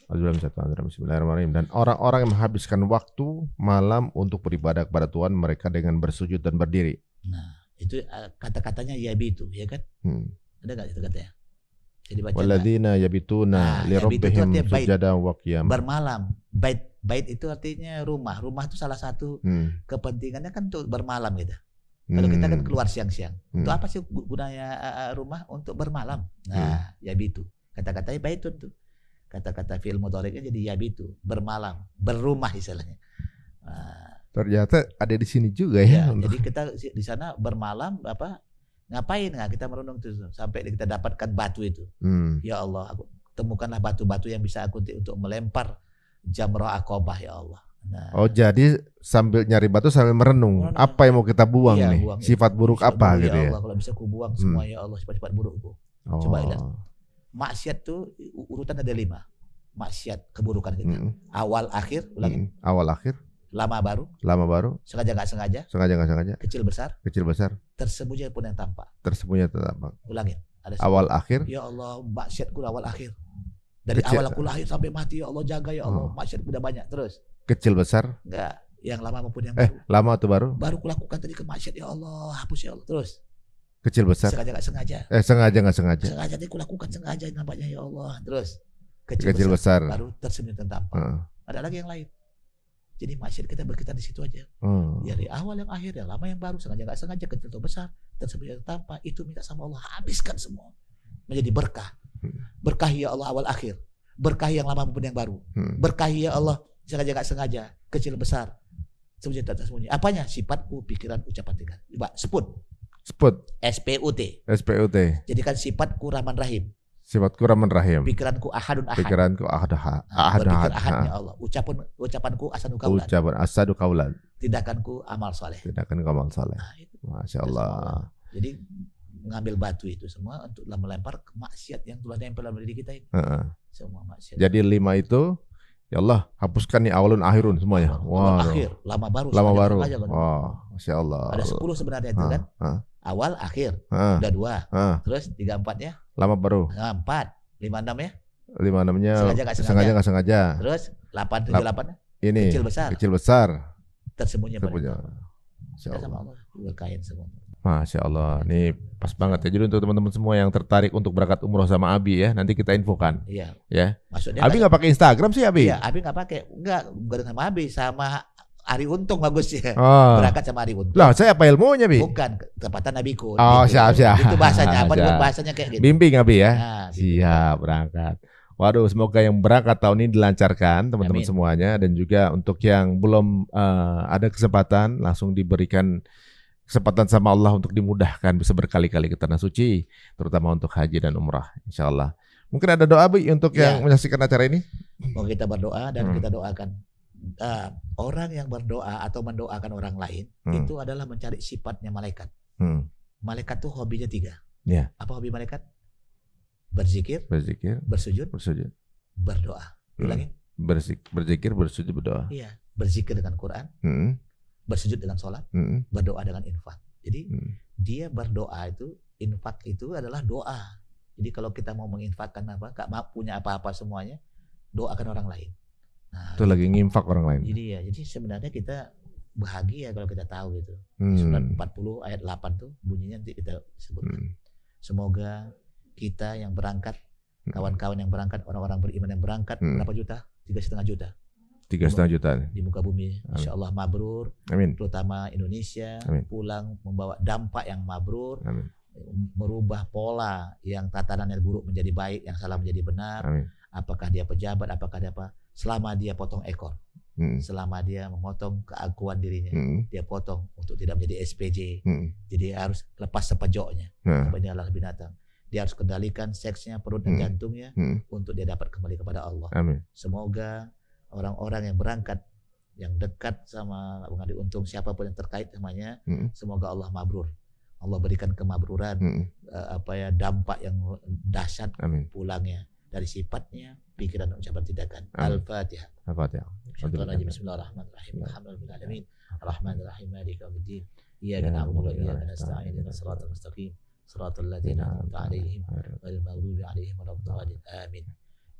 Bismillahirrahmanirrahim. Dan orang-orang yang menghabiskan waktu malam untuk beribadah kepada Tuhan mereka dengan bersujud dan berdiri. Nah, itu kata-katanya yabitu, ya kan? Ada nggak itu katanya? Jadi baca. Walladzina yabituna li rabbihim sujadan wa qiyam. Bermalam. Bait itu artinya rumah. Rumah itu salah satu kepentingannya kan untuk bermalam gitu. Kalau kita kan keluar siang-siang. Untuk apa sih gunanya rumah? Untuk bermalam. Nah, yabitu. Kata-katanya baitun tuh. Kata-kata fi'il mudhari'nya jadi yabitu, bermalam, berumah istilahnya. Ternyata ada di sini juga ya. Jadi kita di sana bermalam ngapain? Kita merenung tuh sampai kita dapatkan batu itu. Ya Allah, aku temukanlah batu-batu yang bisa aku untuk melempar jamrah Aqobah ya Allah. Nah, jadi sambil nyari batu sambil merenung apa yang mau kita buang nih? Sifat buruk apa gitu ya? Allah, kalau bisa aku buang semua ya Allah sifat-sifat burukku. Coba lihat. maksiat tuh urutan ada 5. Maksiat, keburukan kita. Awal akhir, ulangi. Awal akhir. Lama baru. Sengaja nggak sengaja. Sengaja nggak sengaja. Kecil besar. Tersembunyi pun yang tampak. Ulangin. Ada awal akhir. Ya Allah, maksiatku awal akhir. Dari awal aku lahir sampai mati, ya Allah jaga ya Allah. Maksiatku udah banyak terus. Kecil besar. Enggak, yang lama maupun yang baru. Lama atau baru? Baru kulakukan tadi kemaksiat, ya Allah, hapus ya Allah terus. Kecil besar. Sengaja nggak sengaja. Sengaja nggak sengaja. Sengaja tadi kulakukan, sengaja nampaknya ya Allah terus. Kecil besar. Baru tersembunyi tampak. Ada lagi yang lain. Jadi maksiat kita berkaitan di situ aja. Dari awal yang akhir, yang lama yang baru, sengaja nggak sengaja, kecil atau besar, tersembunyi tampak, itu minta sama Allah habiskan semua. Menjadi berkah. Berkahi ya Allah awal akhir. Berkahi yang lama maupun yang baru. Berkahi ya Allah sengaja nggak sengaja, kecil besar, sembunyi tak tersembunyi. Apanya? Sifatku, pikiran, ucapan, tingkah. Coba sebut. SPUT. Jadikan sifatku Rahman Rahim. Sifatku Rahman Rahim. Pikiranku Ahadun Ahad. Pikiranku Ahad. Berpikir Ahad ya Allah. Ucapanku Asanu Kaulan. Ucapan Asadu Kaulan. Tindakanku amal soleh. Masya Allah. Jadi mengambil batu itu semua untuk melempar maksiat yang telah nempel dalam diri kita ini. Semua maksiat. Jadi 5 itu, ya Allah hapuskan nih awalun akhirun semuanya. Awal akhir, lama baru. Wah, Masya Allah. Ada 10 sebenarnya itu kan. Awal akhir. Udah 2. Terus 3, 4-nya. Lama baru. 4, 5, 6-nya. 5, 6-nya sengaja nggak sengaja. Terus 8, 7, 8-nya. Ini kecil besar. Tersembunyi. Masya Allah. Sama Allah berkain semua. Masya Allah, ini pas banget ya. Jadi untuk teman-teman semua yang tertarik untuk berangkat umroh sama Abi ya, nanti kita infokan. Iya. Ya. Maksudnya Abi nggak pakai Instagram sih Abi? Iya, Abi nggak pakai. Bukan sama Abi, sama Ari Untung bagus ya. Berangkat sama Ari Untung. Lah, saya apa ilmunya, Bi? Bukan, ketepatan Nabiku. Siap. Itu bahasanya apa? Bahasanya kayak gitu. Bimbing Abi ya. Siap, berangkat. Waduh, semoga yang berangkat tahun ini dilancarkan teman-teman semuanya, dan juga untuk yang belum ada kesempatan langsung diberikan kesempatan sama Allah untuk dimudahkan bisa berkali-kali ke tanah suci, terutama untuk haji dan umrah, insya Allah. Mungkin ada doa Bi untuk yang menyaksikan acara ini? Mau kita berdoa dan kita doakan. Orang yang berdoa atau mendoakan orang lain itu adalah mencari sifatnya malaikat. Malaikat tuh hobinya 3. Apa hobi malaikat? Berzikir, bersujud, berdoa. Ulangi. Berzikir, bersujud, berdoa. Iya, berzikir dengan Quran, bersujud dengan sholat, berdoa dengan infak. Jadi dia berdoa itu, infak itu adalah doa. Jadi kalau kita mau menginfakkan gak punya apa-apa semuanya, doakan orang lain. Nah, itu lagi nginfak orang lain. Jadi sebenarnya kita bahagia kalau kita tahu gitu. Surat 40 ayat 8 tuh bunyinya nanti kita sebutkan. Semoga kita yang berangkat, kawan-kawan yang berangkat, orang-orang beriman yang berangkat, berapa juta? 3,5 juta. 3,5 juta di muka bumi. Insya Allah mabrur. Amin. Terutama Indonesia pulang membawa dampak yang mabrur. Amin. Merubah pola yang tatanannya buruk menjadi baik, yang salah menjadi benar. Amin. Apakah dia pejabat, apakah dia apa? Selama dia potong ekor, selama dia memotong keakuan dirinya, dia potong untuk tidak menjadi SPJ. Jadi harus lepas sepajoknya. Ini adalah binatang. Dia harus kendalikan seksnya, perut dan jantungnya untuk dia dapat kembali kepada Allah. Amin. Semoga orang-orang yang berangkat, yang dekat sama Bung Adi Untung, siapapun yang terkait namanya, semoga Allah mabrur. Allah berikan kemabruran, dampak yang dahsyat pulangnya dari sifatnya, pikiran dan ucapan tindakan. Al-Fatihah. Al-Fatihah. Bismillahirrahmanirrahim. Alhamdulillahirabbil Arrahmanirrahim. Maliki yaumiddin. Iyyaka na'budu wa iyyaka nasta'in. Ihdinas siratal mustaqim. Siratal ladzina an'amta 'alaihim ghairil maghdubi 'alaihim waladdallin. Amin.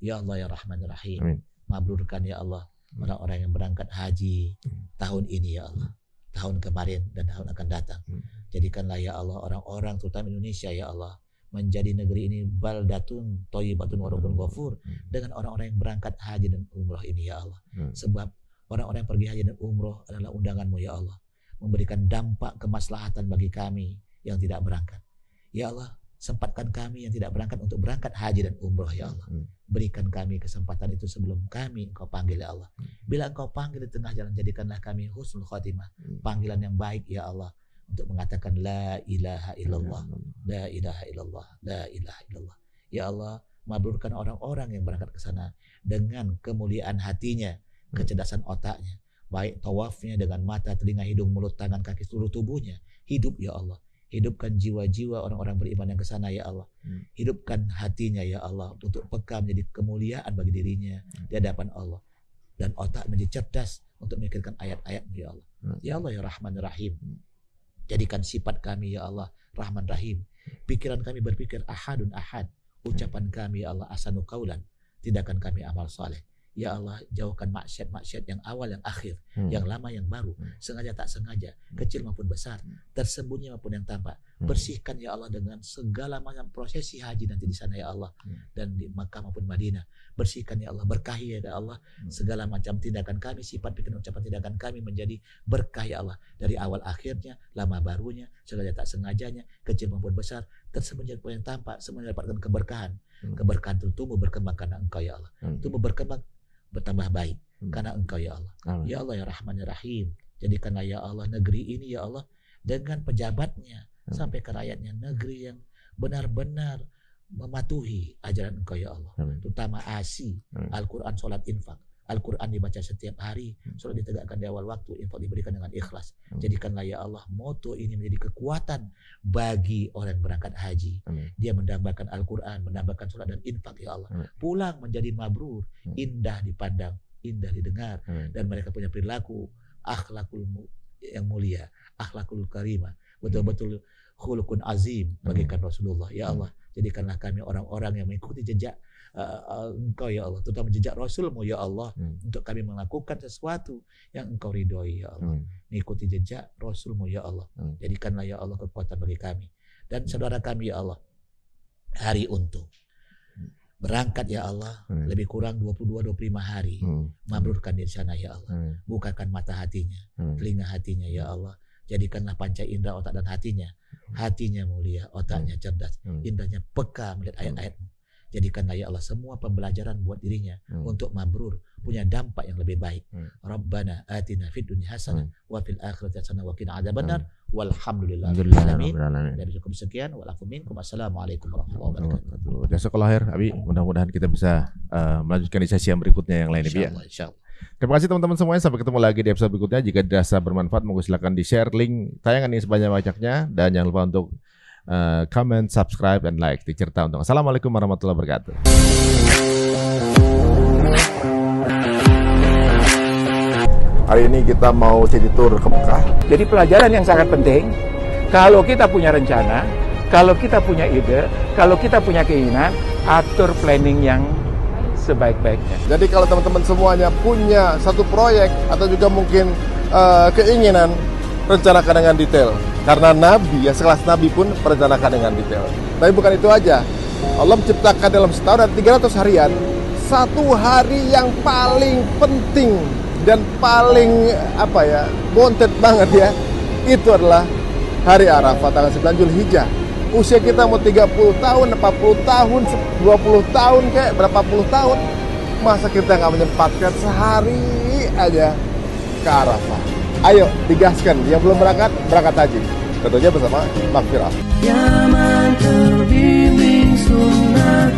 Ya Allah ya Rahman ya Rahim. Amin. Mabrurkan ya Allah orang-orang yang berangkat haji tahun ini ya Allah, tahun kemarin dan tahun akan datang. Jadikanlah ya Allah orang-orang terutama Indonesia ya Allah menjadi negeri ini baldatun thayyibatun wa rabbun ghafur dengan orang-orang yang berangkat haji dan umroh ini ya Allah. Sebab orang-orang yang pergi haji dan umroh adalah undanganmu ya Allah, memberikan dampak kemaslahatan bagi kami yang tidak berangkat. Ya Allah, sempatkan kami yang tidak berangkat untuk berangkat haji dan umroh ya Allah. Berikan kami kesempatan itu sebelum kami Engkau panggil ya Allah. Bila Engkau panggil di tengah jalan, jadikanlah kami husnul khotimah, panggilan yang baik ya Allah, untuk mengatakan la ilaha illallah, la ilaha illallah, la ilaha illallah. Ya Allah, mabrurkan orang-orang yang berangkat ke sana dengan kemuliaan hatinya, kecerdasan otaknya, baik tawafnya dengan mata, telinga, hidung, mulut, tangan, kaki, seluruh tubuhnya hidup ya Allah. Hidupkan jiwa-jiwa orang-orang beriman yang ke sana ya Allah. Hidupkan hatinya ya Allah untuk peka menjadi kemuliaan bagi dirinya di hadapan Allah. Dan otak menjadi cerdas untuk memikirkan ayat-ayat-Mu ya Allah. Ya Allah ya Rahman Rahim. Jadikan sifat kami ya Allah Rahman Rahim. Pikiran kami berpikir ahadun ahad. Ucapan kami ya Allah ahsanu qaulan. Tindakan kami amal saleh. Ya Allah, jauhkan maksiat-maksiat yang awal, yang akhir, yang lama, yang baru, sengaja tak sengaja, kecil maupun besar, tersembunyi maupun yang tampak. Bersihkan ya Allah dengan segala macam prosesi haji nanti di sana ya Allah, dan di Makkah maupun Madinah. Bersihkan ya Allah, berkahi ya Allah, segala macam tindakan kami, sifat, pikiran, ucapan, tindakan kami menjadi berkah ya Allah, dari awal akhirnya, lama barunya, sengaja tak sengajanya, kecil maupun besar, tersembunyi maupun yang tampak, semuanya dapatkan keberkahan. Keberkahan itu tumbuh berkembang karena Engkau ya Allah, tumbuh berkembang bertambah baik karena Engkau ya Allah. Ya Allah ya Rahman ya Rahim. Jadikanlah ya Allah negeri ini ya Allah dengan pejabatnya sampai ke rakyatnya negeri yang benar-benar mematuhi ajaran Engkau ya Allah. Terutama ASI, Al-Quran, sholat, infak. Al-Quran dibaca setiap hari, sholat ditegakkan di awal waktu, infak diberikan dengan ikhlas. Jadikanlah ya Allah moto ini menjadi kekuatan bagi orang yang berangkat haji. Dia mendambakan Al-Quran, mendambakan sholat dan infak ya Allah. Pulang menjadi mabrur, indah dipandang, indah didengar, dan mereka punya perilaku akhlakul yang mulia, akhlakul karimah, betul-betul khuluqun azim bagikan Rasulullah ya Allah. Jadikanlah kami orang-orang yang mengikuti jejak Engkau ya Allah, terutama jejak Rasul-Mu ya Allah, untuk kami melakukan sesuatu yang Engkau ridhoi ya Allah. Mengikuti jejak Rasul-Mu ya Allah. Jadikanlah ya Allah kekuatan bagi kami dan saudara kami ya Allah. Hari untung berangkat ya Allah, lebih kurang 22-25 hari. Mabrurkan di sana ya Allah. Bukakan mata hatinya, telinga hatinya ya Allah. Jadikanlah panca indera otak dan hatinya. Hatinya mulia, otaknya cerdas, indahnya peka melihat ayat-ayat-Mu. Jadikanlah ya Allah semua pembelajaran buat dirinya untuk mabrur, punya dampak yang lebih baik. Rabbana atina fid dunya hasanah wa fil akhirati hasanah wa qina adzabannar. Walhamdulillahirabbil alamin. Dari cukup sekian, walafu minkum. Assalamualaikum warahmatullahi wabarakatuh. Jazakallahu khair Abi. Mudah-mudahan kita bisa melanjutkan di sesi yang berikutnya yang lain ya. Insyaallah. Terima kasih teman-teman semuanya. Sampai ketemu lagi di episode berikutnya. Jika dirasa bermanfaat, monggo silakan di-share link tayangan ini sebanyak-banyaknya, dan jangan lupa untuk comment, subscribe, dan like di Cerita Untung. Assalamualaikum warahmatullahi wabarakatuh. Hari ini kita mau city tour ke Mekah. Jadi pelajaran yang sangat penting, kalau kita punya rencana, kalau kita punya ide, kalau kita punya keinginan, atur planning yang sebaik-baiknya. Jadi kalau teman-teman semuanya punya satu proyek atau juga mungkin keinginan, rencanakan dengan detail. Karena Nabi, ya sekelas Nabi pun merencanakan dengan detail. Tapi bukan itu aja. Allah menciptakan dalam setahun ada 300 harian. Satu hari yang paling penting dan paling wanted banget ya, itu adalah hari Arafah tanggal 9 Zulhijjah. Usia kita mau 30 tahun, 40 tahun, 20 tahun kayak berapa puluh tahun, masa kita nggak menyempatkan sehari aja ke Arafah? Ayo digaskan, yang belum berangkat haji. Tentunya bersama Maghfirah. Yang terbimbing sunnah